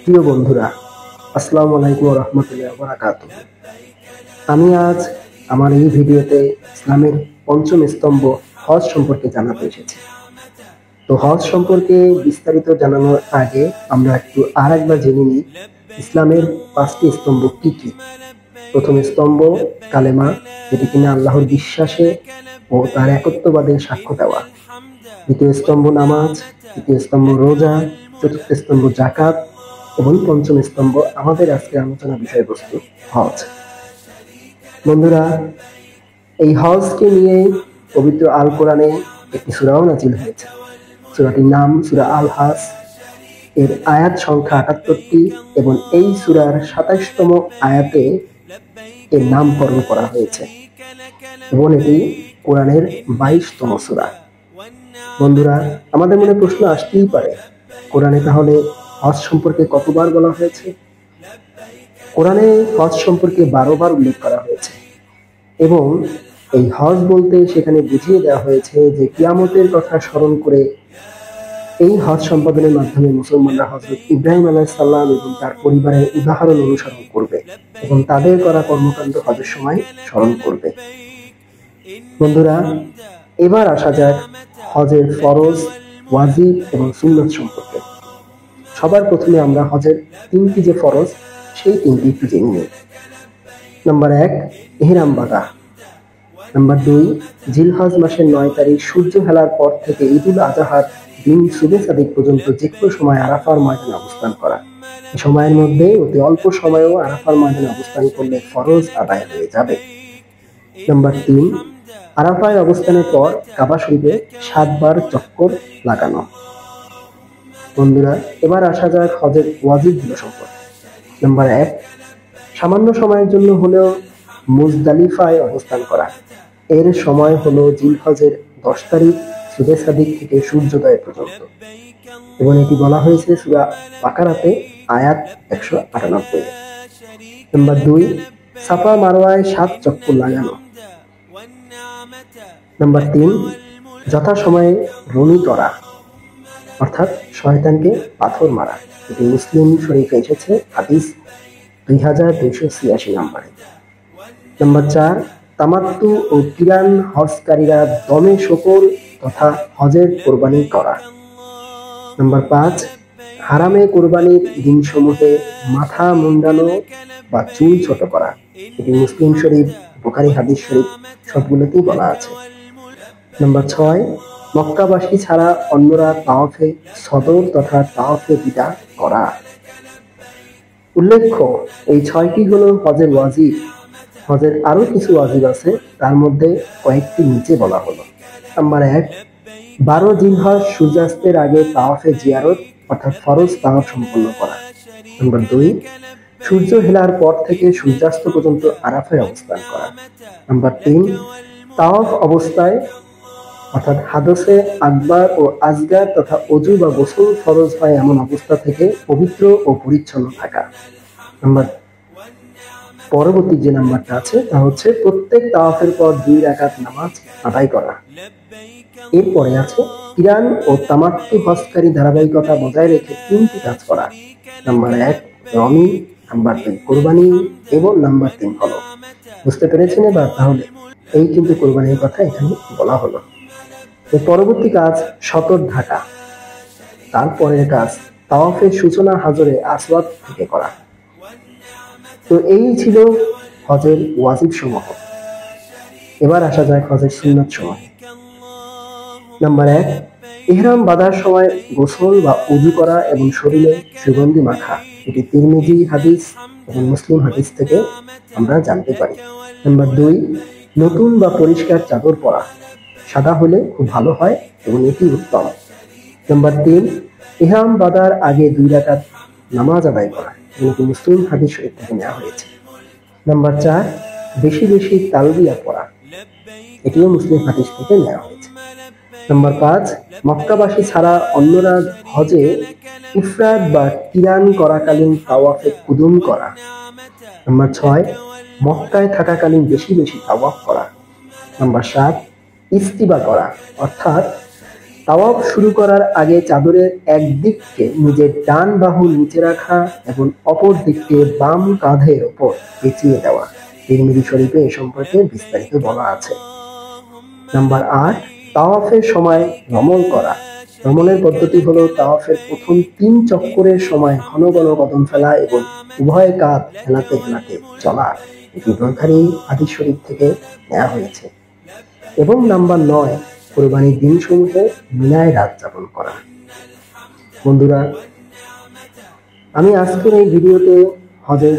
প্রিয় বন্ধুরা, আসসালামু আলাইকুম ওয়া রাহমাতুল্লাহি ওয়া বারাকাতুহু। আমি আজ আমার এই ভিডিওতে ইসলামের পঞ্চম স্তম্ভ হজ সম্পর্কে জানাতে এসেছি। তো হজ সম্পর্কে বিস্তারিত জানানোর আগে আমরা আরেকবার জেনে নিই ইসলামের 5টি স্তম্ভ কি কি। প্রথম স্তম্ভ কালেমা, যেটি কিনা আল্লাহর বিশ্বাসে ও তার একত্ববাদে সাক্ষ্য দেওয়া। দ্বিতীয় স্তম্ভ নামাজ, তৃতীয় স্তম্ভ রোজা, চতুর্থ স্তম্ভ যাকাত এবং পঞ্চম স্তম্ভ আমাদের আজকের আলোচনা বিষয়বস্তু হজ। বন্ধুরা, এই হজকে নিয়ে পবিত্র আল কোরআনে একটি সূরাও নাযিল হয়েছে। সূরাটির নাম সূরা আল হজ। এর আয়াত সংখ্যা 78টি এবং এই সূরার 27তম আয়াতে এর নামকরণ করা হয়েছে এবং এটি কোরআনের 22তম সূরা। বন্ধুরা, আমাদের মনে প্রশ্ন আসতেই পারে, কোরআনে তাহলে হজ সম্পর্কে কতবার বলা হয়েছে? কোরআনে হজ সম্পর্কে 12 বার উল্লেখ করা হয়েছে এবং এই হজ বলতে সেখানে বুঝিয়ে দেওয়া হয়েছে যে কিয়ামতের কথা স্মরণ করে এই হজ সম্পাদনের মাধ্যমে মুসলমানরা হযরত ইব্রাহিম আলাইহিস সালাম এবং তার পরিবারের উদাহরণ অনুসরণ করবে এবং তাদের করা কর্মকাণ্ড হজের সময় স্মরণ করবে। বন্ধুরা, এবার আসা যাক হজের ফরজ, ওয়াজিব এবং সুন্নত সম্পর্কে। সবার প্রথমে আমরা হজের 3টি যে ফরজ সেই 3টি একটু জেনে নিই। নাম্বার 1, ইহরাম বাঁধা। নাম্বার 2, জিলহজ মাসের 9 তারিখ সূর্য হেলার পর থেকে ঈদুল আজহার দিন সুবে সাদিক পর্যন্ত যে কোনো সময় আরাফার ময়দানে অবস্থান করা। এই সময়ের মধ্যে অতি অল্প সময়েও আরাফার ময়দানে অবস্থান করলে ফরজ আদায় হয়ে যাবে। নাম্বার 3, আরাফায় অবস্থানের পর কাবা শরীফে 7 বার চক্কর লাগানো। বন্ধুরা, এবার আসা যাক হজের ওয়াজিবগুলো সম্পর্কে। নাম্বার 1, সামান্য সময়ের জন্য হলেও মুজদালিফায় অবস্থান করা। এর সময় হলো জিলহজের 10 তারিখ সুবে সাদিক থেকে সূর্যোদয় পর্যন্ত এবং এটি বলা হয়েছে সূরা বাকারাতে আয়াত 198। নাম্বার 2, সাফা মারওয়ায় 7 চক্কর লাগানো। নাম্বার 3, যথাসময়ে রমি করা, অর্থাৎ শয়তানকে পাথর মারা। এটি মুসলিম শরীফে এসেছে হাদিস 2286 নম্বরে। নাম্বার 4, তামাত্তু ও কিরান হজকারীরা দমে শকর তথা হজের কোরবানি করা। নাম্বার 5, হারামে কোরবানির দিনসমূহে মাথা মুন্ডানো বা চুল ছোট করা। এটি মুসলিম শরীফ, বুখারী হাদিস শরীফ সবগুলোতেই বলা আছে। নাম্বার 6, মক্কাবাসী ছাড়া অন্যরা তাওয়াফে সদর তথা তাওয়াফে বিদা করা। উল্লেখ্য, এই 6টি হলো হজের ওয়াজিব। হজের আরো কিছু ওয়াজিব আছে, তার মধ্যে কয়েকটি নিচে বলা হলো। নাম্বার 1, 12 জিলহজ সূর্যাস্তের আগে তাওয়াফে জিয়ারত অর্থাৎ ফরজ তাওয়াফ সম্পন্ন করা। নাম্বার 2, সূর্য হেলার পর থেকে সূর্যাস্ত পর্যন্ত আরাফায় অবস্থান করা। নাম্বার 3, তাওয়াফ অবস্থায় অর্থাৎ হাদসে আকবার ও আসগার তথা ওযু বা গোসল ফরজ হয় এমন অবস্থা থেকে পবিত্র ও পরিচ্ছন্ন থাকা। পরবর্তী যে নাম্বারটা আছে তা হচ্ছে প্রত্যেক তাওয়াফের পর 2 রাকাত নামাজ আদায় করা। এরপরে আছে কিরান ও তামাত্তু হজকারী ধারাবাহিকতা বজায় রেখে 3টি কাজ করা। নাম্বার 1, রমি। নাম্বার 2, কোরবানি এবং নাম্বার 3 হলো। বুঝতে পেরেছেন এবার? তাহলে এই কিন্তু কোরবানির কথা এখানে বলা হলো। এর পরবর্তী কাজ সতর ঢাকা। তারপরের কাজ তাওয়াফের সূচনা হাজরে আসওয়াদ থেকে করা। তো এই ছিল হজের ওয়াজিব সমূহ। এবার আসা যায় হজের সুন্নাত সমূহ। নাম্বার 1, ইহরাম বাঁধার সময় গোসল বা ওযু করা এবং শরীরে সুগন্ধি মাখা। এটি তিরমিজি হাদিস এবং মুসলিম হাদিস থেকে আমরা জানতে পারি। নাম্বার 2, নতুন বা পরিষ্কার চাদর পরা। সাদা হলে খুব ভালো হয় এবং এটি উত্তম। নাম্বার 3, ইহরাম বাঁধার আগে 2 রাকাত নামাজ আদায় করা। এটি মুসলিম হাদিস শরীফ থেকে নেওয়া হয়েছে। নাম্বার 4, বেশি বেশি তালবিয়া পড়া। এটিও মুসলিম হাদিস থেকে নেওয়া হয়েছে। নাম্বার 5, মক্কাবাসী ছাড়া অন্যরা হজে ইফরাদ বা কিরান করাকালীন তাওয়াফে কুদুম করা। নাম্বার 6, মক্কায় থাকাকালীন বেশি বেশি তাওয়াফ করা। নাম্বার 7, ইস্তিবা করা, অর্থাৎ তাওয়াফ শুরু করার আগে চাদরের এক দিককে নিজের ডান বাহু নিচে রাখা এবং অপর দিককে বাম কাঁধের ওপর পেঁচিয়ে দেওয়া। তিরমিজি শরীফে এ সম্পর্কে বিস্তারিত বলা আছে। নাম্বার ৮, তাওয়াফের সময় রমল করা। রমলের পদ্ধতি হলো তাওয়াফের প্রথম ৩ চক্করের সময় ঘন ঘন কদম ফেলা এবং উভয় কাঁধ হেলাতে হেলাতে চলা। এটি বুখারী হাদিস শরীফ থেকে নেওয়া হয়েছে। এবং নাম্বার ৯, কুরবানির দিনসমূহে মিনায় রাত যাপন করা। বন্ধুরা, আমি আজকের এই ভিডিওতে হজের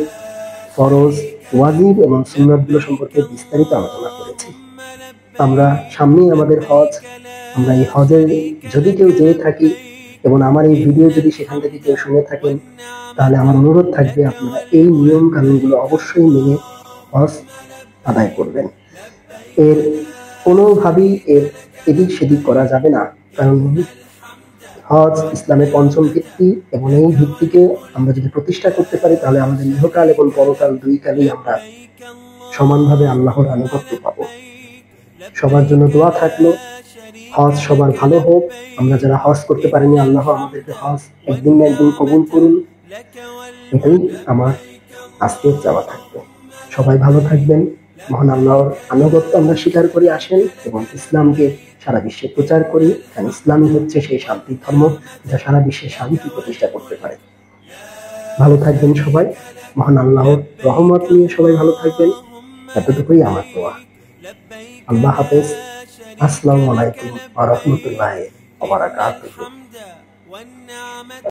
ফরজ, ওয়াজিব এবং সুন্নাতগুলো সম্পর্কে বিস্তারিত আলোচনা করেছি। আমরা সামনেই আমাদের হজ, আমরা এই হজে যদি কেউ যেয়ে থাকি এবং আমার এই ভিডিও যদি সেখান থেকে কেউ শুনে থাকেন, তাহলে আমার অনুরোধ থাকবে আপনারা এই নিয়ম কানুনগুলো অবশ্যই মেনে হজ আদায় করবেন। এর কোনোভাবেই এদিক সেদিক করা যাবে না, কারণ হজ ইসলামের পঞ্চম ভিত্তি এবং এই ভিত্তিকে আমরা যদি প্রতিষ্ঠা করতে পারি তাহলে আমাদের ইহকাল এবং পরকাল দুই কালেই আমরা সমানভাবে আল্লাহর আনুগত্য পাবো। সবার জন্য দোয়া থাকলো, হজ সবার ভালো হোক। আমরা যারা হজ করতে পারিনি, আল্লাহ আমাদেরকে হজ একদিন না একদিন কবুল করুন, এটাই আমার আজকের চাওয়া থাকবে। সবাই ভালো থাকবেন, মহান আল্লাহর আনুগত্য আমরা স্বীকার করে আসেন এবং ইসলামকে সারা বিশ্বে প্রচার করি, কারণ ইসলামই হচ্ছে সেই শান্তির ধর্ম যা সারা বিশ্বে শান্তি প্রতিষ্ঠা করতে পারে। ভালো থাকবেন সবাই, মহান আল্লাহর রহমত নিয়ে সবাই ভালো থাকবেন, এতটুকুই আমার দোয়া। আল্লাহ হাফেজ। আসসালামু আলাইকুম ওয়া রাহমাতুল্লাহি ওয়া বারাকাতুহু।